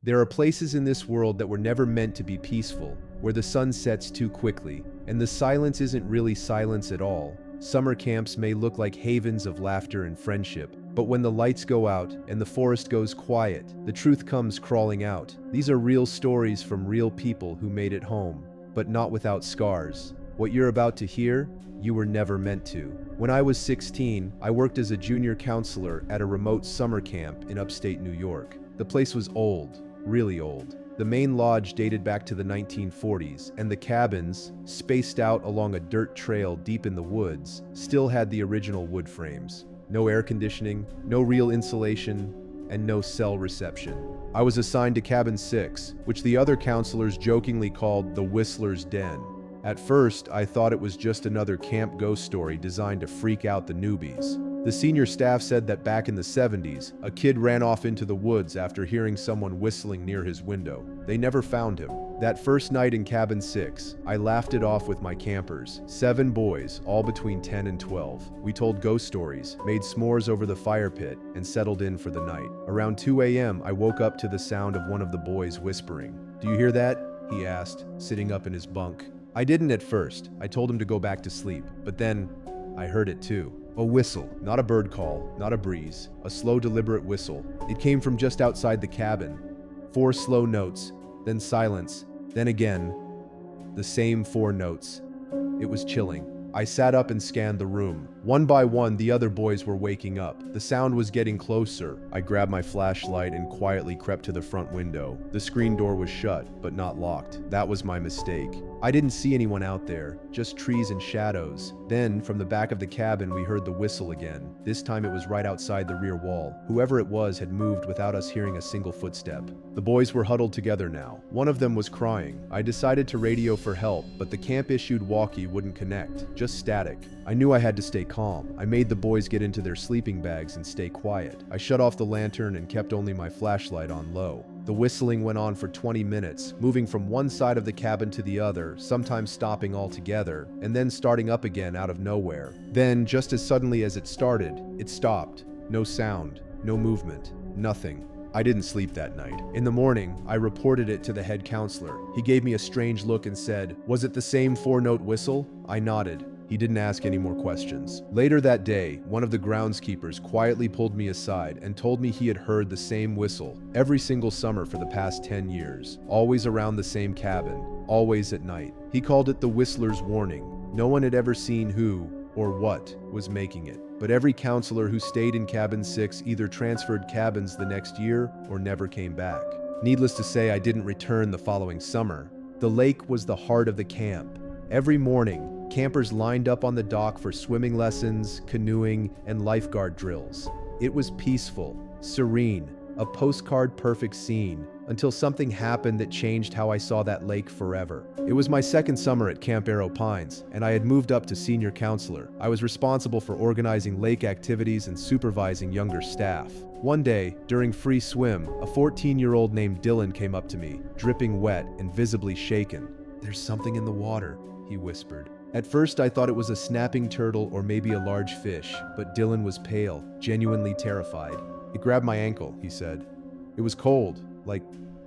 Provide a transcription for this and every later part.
There are places in this world that were never meant to be peaceful, where the sun sets too quickly, and the silence isn't really silence at all. Summer camps may look like havens of laughter and friendship, but when the lights go out and the forest goes quiet, the truth comes crawling out. These are real stories from real people who made it home, but not without scars. What you're about to hear, you were never meant to. When I was 16, I worked as a junior counselor at a remote summer camp in upstate New York. The place was old, really old. The main lodge dated back to the 1940s, and the cabins, spaced out along a dirt trail deep in the woods, still had the original wood frames. No air conditioning, no real insulation, and no cell reception. I was assigned to cabin 6, which the other counselors jokingly called the Whistler's Den. At first, I thought it was just another camp ghost story designed to freak out the newbies. The senior staff said that back in the 70s, a kid ran off into the woods after hearing someone whistling near his window. They never found him. That first night in cabin 6, I laughed it off with my campers. 7 boys, all between 10 and 12. We told ghost stories, made s'mores over the fire pit, and settled in for the night. Around 2 a.m., I woke up to the sound of one of the boys whispering. "Do you hear that?" he asked, sitting up in his bunk. I didn't at first. I told him to go back to sleep, but then I heard it too. A whistle, not a bird call, not a breeze, a slow, deliberate whistle. It came from just outside the cabin. 4 slow notes, then silence, then again, the same 4 notes. It was chilling. I sat up and scanned the room. One by one, the other boys were waking up. The sound was getting closer. I grabbed my flashlight and quietly crept to the front window. The screen door was shut, but not locked. That was my mistake. I didn't see anyone out there, just trees and shadows. Then, from the back of the cabin, we heard the whistle again. This time it was right outside the rear wall. Whoever it was had moved without us hearing a single footstep. The boys were huddled together now. One of them was crying. I decided to radio for help, but the camp-issued walkie wouldn't connect, just static. I knew I had to stay calm. I made the boys get into their sleeping bags and stay quiet. I shut off the lantern and kept only my flashlight on low. The whistling went on for 20 minutes, moving from one side of the cabin to the other, sometimes stopping altogether, and then starting up again out of nowhere. Then, just as suddenly as it started, it stopped. No sound, no movement, nothing. I didn't sleep that night. In the morning, I reported it to the head counselor. He gave me a strange look and said, "Was it the same 4-note whistle?" I nodded. He didn't ask any more questions. Later that day, one of the groundskeepers quietly pulled me aside and told me he had heard the same whistle every single summer for the past 10 years, always around the same cabin, always at night. He called it the Whistler's Warning. No one had ever seen who or what was making it, but every counselor who stayed in cabin 6 either transferred cabins the next year or never came back. Needless to say, I didn't return the following summer. The lake was the heart of the camp. Every morning, campers lined up on the dock for swimming lessons, canoeing, and lifeguard drills. It was peaceful, serene, a postcard-perfect scene, until something happened that changed how I saw that lake forever. It was my second summer at Camp Arrow Pines, and I had moved up to senior counselor. I was responsible for organizing lake activities and supervising younger staff. One day, during free swim, a 14-year-old named Dylan came up to me, dripping wet and visibly shaken. "There's something in the water," he whispered. At first, I thought it was a snapping turtle or maybe a large fish, but Dylan was pale, genuinely terrified. "It grabbed my ankle," he said. "It was cold, like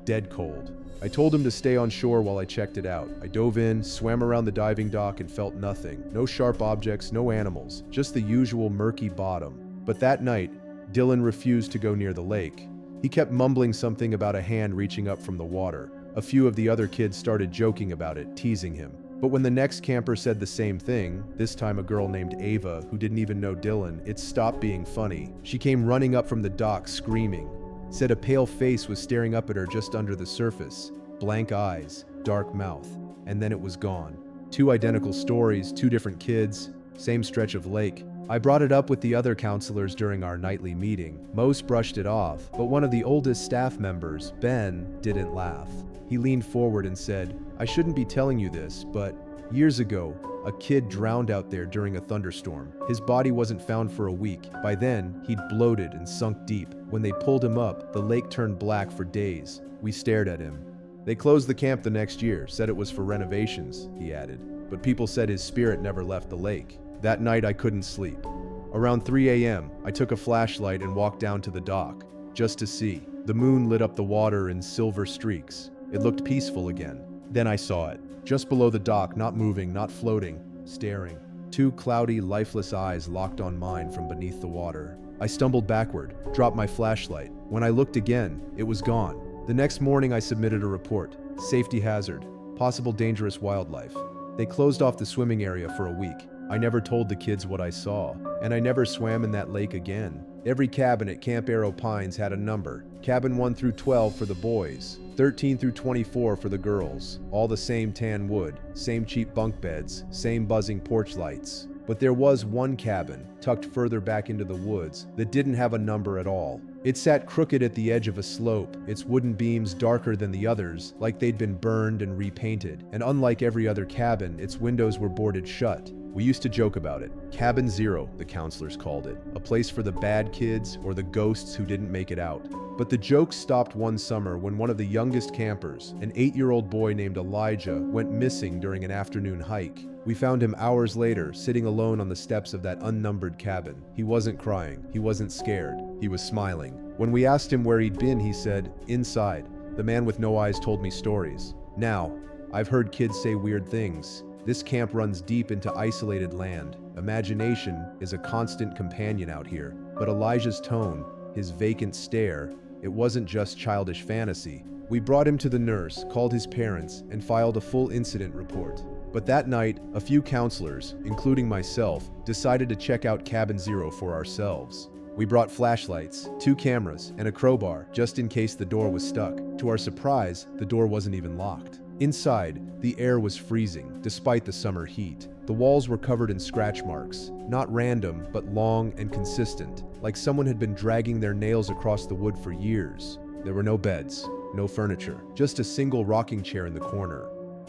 dead cold." I told him to stay on shore while I checked it out. I dove in, swam around the diving dock, and felt nothing. No sharp objects, no animals, just the usual murky bottom. But that night, Dylan refused to go near the lake. He kept mumbling something about a hand reaching up from the water. A few of the other kids started joking about it, teasing him. But when the next camper said the same thing, this time a girl named Ava, who didn't even know Dylan, it stopped being funny. She came running up from the dock, screaming. Said a pale face was staring up at her just under the surface. Blank eyes, dark mouth, and then it was gone. 2 identical stories, 2 different kids, same stretch of lake. I brought it up with the other counselors during our nightly meeting. Most brushed it off, but one of the oldest staff members, Ben, didn't laugh. He leaned forward and said, "I shouldn't be telling you this, but years ago, a kid drowned out there during a thunderstorm. His body wasn't found for a week. By then, he'd bloated and sunk deep. When they pulled him up, the lake turned black for days. We stared at him. They closed the camp the next year, said it was for renovations," he added. "But people said his spirit never left the lake." That night, I couldn't sleep. Around 3 a.m., I took a flashlight and walked down to the dock, just to see. The moon lit up the water in silver streaks. It looked peaceful again. Then I saw it. Just below the dock, not moving, not floating, staring. Two cloudy, lifeless eyes locked on mine from beneath the water. I stumbled backward, dropped my flashlight. When I looked again, it was gone. The next morning I submitted a report. Safety hazard. Possible dangerous wildlife. They closed off the swimming area for a week. I never told the kids what I saw, and I never swam in that lake again. Every cabin at Camp Arrow Pines had a number. Cabin 1 through 12 for the boys, 13 through 24 for the girls. All the same tan wood, same cheap bunk beds, same buzzing porch lights. But there was one cabin, tucked further back into the woods, that didn't have a number at all. It sat crooked at the edge of a slope, its wooden beams darker than the others, like they'd been burned and repainted. And unlike every other cabin, its windows were boarded shut. We used to joke about it. Cabin Zero, the counselors called it. A place for the bad kids or the ghosts who didn't make it out. But the joke stopped one summer when one of the youngest campers, an 8-year-old boy named Elijah, went missing during an afternoon hike. We found him hours later, sitting alone on the steps of that unnumbered cabin. He wasn't crying. He wasn't scared. He was smiling. When we asked him where he'd been, he said, "Inside." The man with no eyes told me stories. Now, I've heard kids say weird things. This camp runs deep into isolated land. Imagination is a constant companion out here. But Elijah's tone, his vacant stare, it wasn't just childish fantasy. We brought him to the nurse, called his parents, and filed a full incident report. But that night, a few counselors, including myself, decided to check out Cabin Zero for ourselves. We brought flashlights, 2 cameras, and a crowbar, just in case the door was stuck. To our surprise, the door wasn't even locked. Inside, the air was freezing, despite the summer heat. The walls were covered in scratch marks, not random, but long and consistent, like someone had been dragging their nails across the wood for years. There were no beds, no furniture, just a single rocking chair in the corner,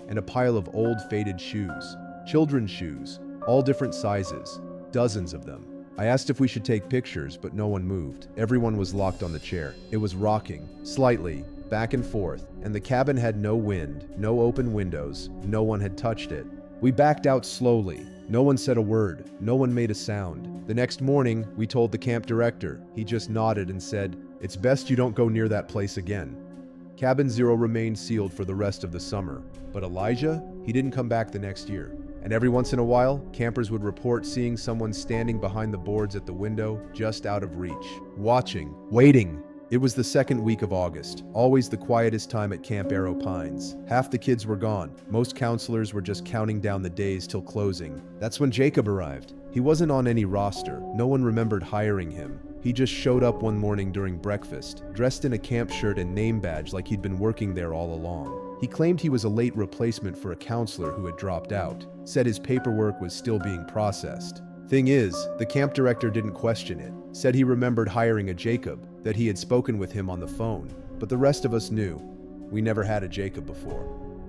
and a pile of old faded shoes, children's shoes, all different sizes, dozens of them. I asked if we should take pictures, but no one moved. Everyone was locked on the chair. It was rocking, slightly, back and forth, and the cabin had no wind, no open windows, no one had touched it. We backed out slowly. No one said a word, no one made a sound. The next morning, we told the camp director. He just nodded and said, "It's best you don't go near that place again." Cabin Zero remained sealed for the rest of the summer, but Elijah, he didn't come back the next year. And every once in a while, campers would report seeing someone standing behind the boards at the window, just out of reach, watching, waiting. It was the second week of August, always the quietest time at Camp Arrow Pines. Half the kids were gone. Most counselors were just counting down the days till closing. That's when Jacob arrived. He wasn't on any roster. No one remembered hiring him. He just showed up one morning during breakfast, dressed in a camp shirt and name badge like he'd been working there all along. He claimed he was a late replacement for a counselor who had dropped out, said his paperwork was still being processed. Thing is, the camp director didn't question it, said he remembered hiring a Jacob, that he had spoken with him on the phone. But the rest of us knew. We never had a Jacob before,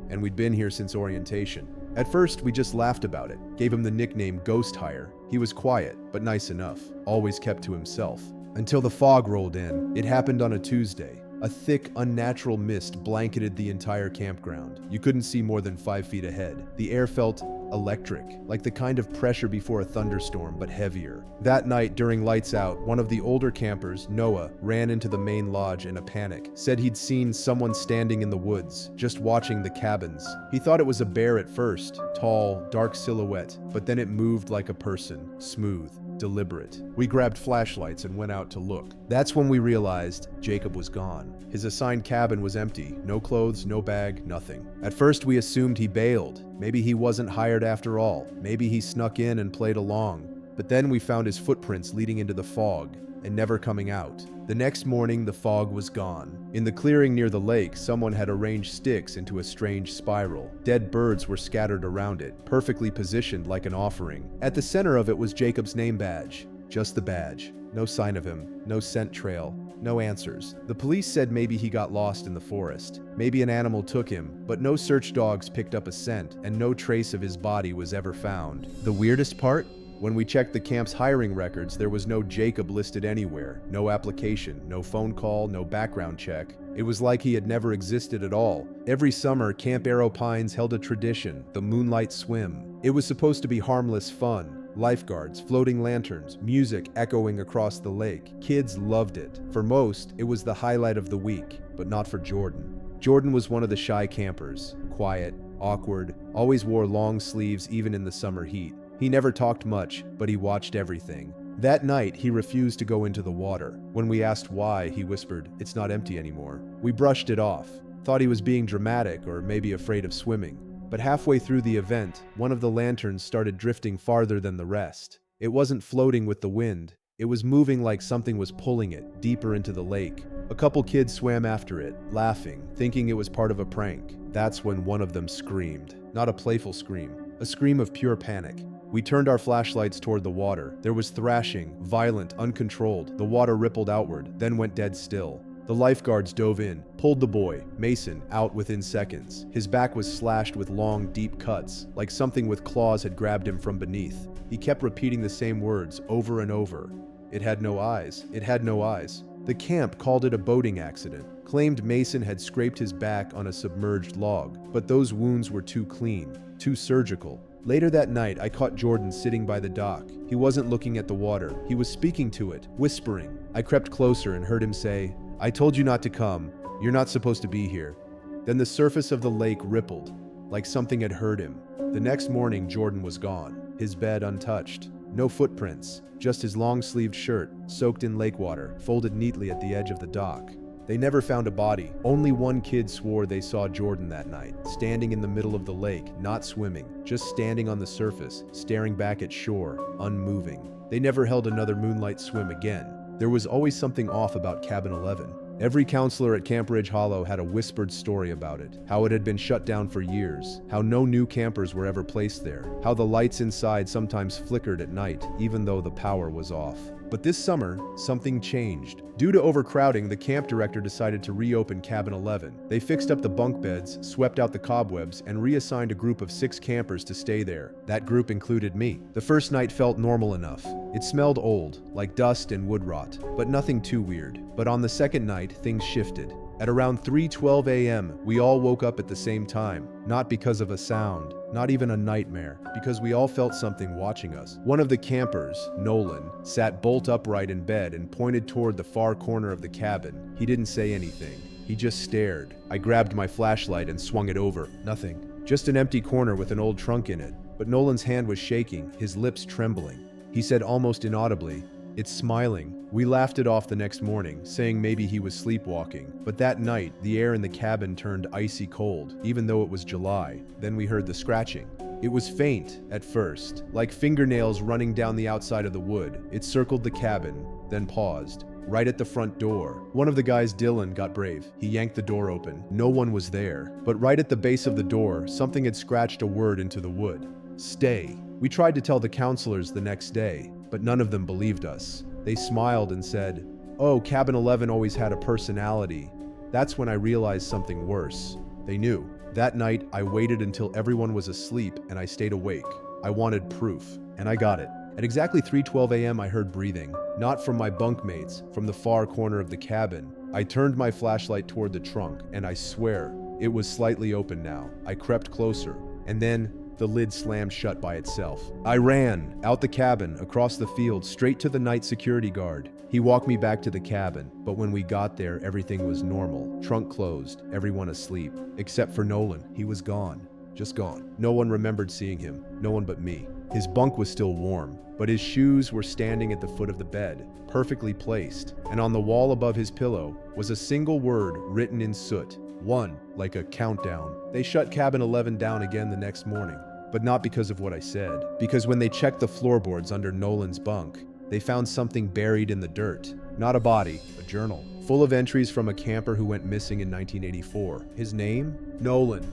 and we'd been here since orientation. At first, we just laughed about it, gave him the nickname Ghost Hire. He was quiet, but nice enough, always kept to himself. Until the fog rolled in. It happened on a Tuesday. A thick, unnatural mist blanketed the entire campground. You couldn't see more than 5 feet ahead. The air felt electric, like the kind of pressure before a thunderstorm, but heavier. That night, during lights out, one of the older campers, Noah, ran into the main lodge in a panic. Said he'd seen someone standing in the woods, just watching the cabins. He thought it was a bear at first, tall, dark silhouette, but then it moved like a person, smooth, deliberate. We grabbed flashlights and went out to look. That's when we realized Jacob was gone. His assigned cabin was empty. No clothes, no bag, nothing. At first we assumed he bailed. Maybe he wasn't hired after all. Maybe he snuck in and played along. But then we found his footprints leading into the fog and never coming out. The next morning, the fog was gone. In the clearing near the lake, someone had arranged sticks into a strange spiral. Dead birds were scattered around it, perfectly positioned like an offering. At the center of it was Jacob's name badge. Just the badge. No sign of him. No scent trail. No answers. The police said maybe he got lost in the forest. Maybe an animal took him, but no search dogs picked up a scent, and no trace of his body was ever found. The weirdest part? When we checked the camp's hiring records, there was no Jacob listed anywhere. No application, no phone call, no background check. It was like he had never existed at all. Every summer, Camp Arrow Pines held a tradition, the Moonlight Swim. It was supposed to be harmless fun. Lifeguards, floating lanterns, music echoing across the lake. Kids loved it. For most, it was the highlight of the week, but not for Jordan. Jordan was one of the shy campers. Quiet, awkward, always wore long sleeves even in the summer heat. He never talked much, but he watched everything. That night, he refused to go into the water. When we asked why, he whispered, "It's not empty anymore." We brushed it off, thought he was being dramatic or maybe afraid of swimming. But halfway through the event, one of the lanterns started drifting farther than the rest. It wasn't floating with the wind. It was moving like something was pulling it deeper into the lake. A couple kids swam after it, laughing, thinking it was part of a prank. That's when one of them screamed. Not a playful scream, a scream of pure panic. We turned our flashlights toward the water. There was thrashing, violent, uncontrolled. The water rippled outward, then went dead still. The lifeguards dove in, pulled the boy, Mason, out within seconds. His back was slashed with long, deep cuts, like something with claws had grabbed him from beneath. He kept repeating the same words over and over. "It had no eyes. It had no eyes." The camp called it a boating accident, claimed Mason had scraped his back on a submerged log, but those wounds were too clean, too surgical. Later that night, I caught Jordan sitting by the dock. He wasn't looking at the water. He was speaking to it, whispering. I crept closer and heard him say, "I told you not to come. You're not supposed to be here." Then the surface of the lake rippled, like something had heard him. The next morning, Jordan was gone, his bed untouched. No footprints, just his long-sleeved shirt, soaked in lake water, folded neatly at the edge of the dock. They never found a body. Only one kid swore they saw Jordan that night, standing in the middle of the lake, not swimming, just standing on the surface, staring back at shore, unmoving. They never held another moonlight swim again. There was always something off about Cabin 11. Every counselor at Camp Ridge Hollow had a whispered story about it, how it had been shut down for years, how no new campers were ever placed there, how the lights inside sometimes flickered at night, even though the power was off. But this summer, something changed. Due to overcrowding, the camp director decided to reopen Cabin 11. They fixed up the bunk beds, swept out the cobwebs, and reassigned a group of 6 campers to stay there. That group included me. The first night felt normal enough. It smelled old, like dust and wood rot, but nothing too weird. But on the second night, things shifted. At around 3:12 a.m., we all woke up at the same time, not because of a sound, not even a nightmare, because we all felt something watching us. One of the campers, Nolan, sat bolt upright in bed and pointed toward the far corner of the cabin. He didn't say anything. He just stared. I grabbed my flashlight and swung it over. Nothing. Just an empty corner with an old trunk in it. But Nolan's hand was shaking, his lips trembling. He said almost inaudibly, "It's smiling." We laughed it off the next morning, saying maybe he was sleepwalking. But that night, the air in the cabin turned icy cold, even though it was July. Then we heard the scratching. It was faint at first, like fingernails running down the outside of the wood. It circled the cabin, then paused. Right at the front door. One of the guys, Dylan, got brave. He yanked the door open. No one was there. But right at the base of the door, something had scratched a word into the wood. "Stay." We tried to tell the counselors the next day, but none of them believed us. They smiled and said, "Oh, Cabin 11 always had a personality." That's when I realized something worse. They knew. That night, I waited until everyone was asleep and I stayed awake. I wanted proof, and I got it. At exactly 3:12 a.m., I heard breathing. Not from my bunkmates, from the far corner of the cabin. I turned my flashlight toward the trunk, and I swear, it was slightly open now. I crept closer, and then the lid slammed shut by itself. I ran, out the cabin, across the field, straight to the night security guard. He walked me back to the cabin, but when we got there, everything was normal. Trunk closed, everyone asleep. Except for Nolan. He was gone. Just gone. No one remembered seeing him. No one but me. His bunk was still warm, but his shoes were standing at the foot of the bed, perfectly placed, and on the wall above his pillow was a single word written in soot. 1, like a countdown. They shut Cabin 11 down again the next morning, but not because of what I said. Because when they checked the floorboards under Nolan's bunk, they found something buried in the dirt. Not a body, a journal, full of entries from a camper who went missing in 1984. His name? Nolan.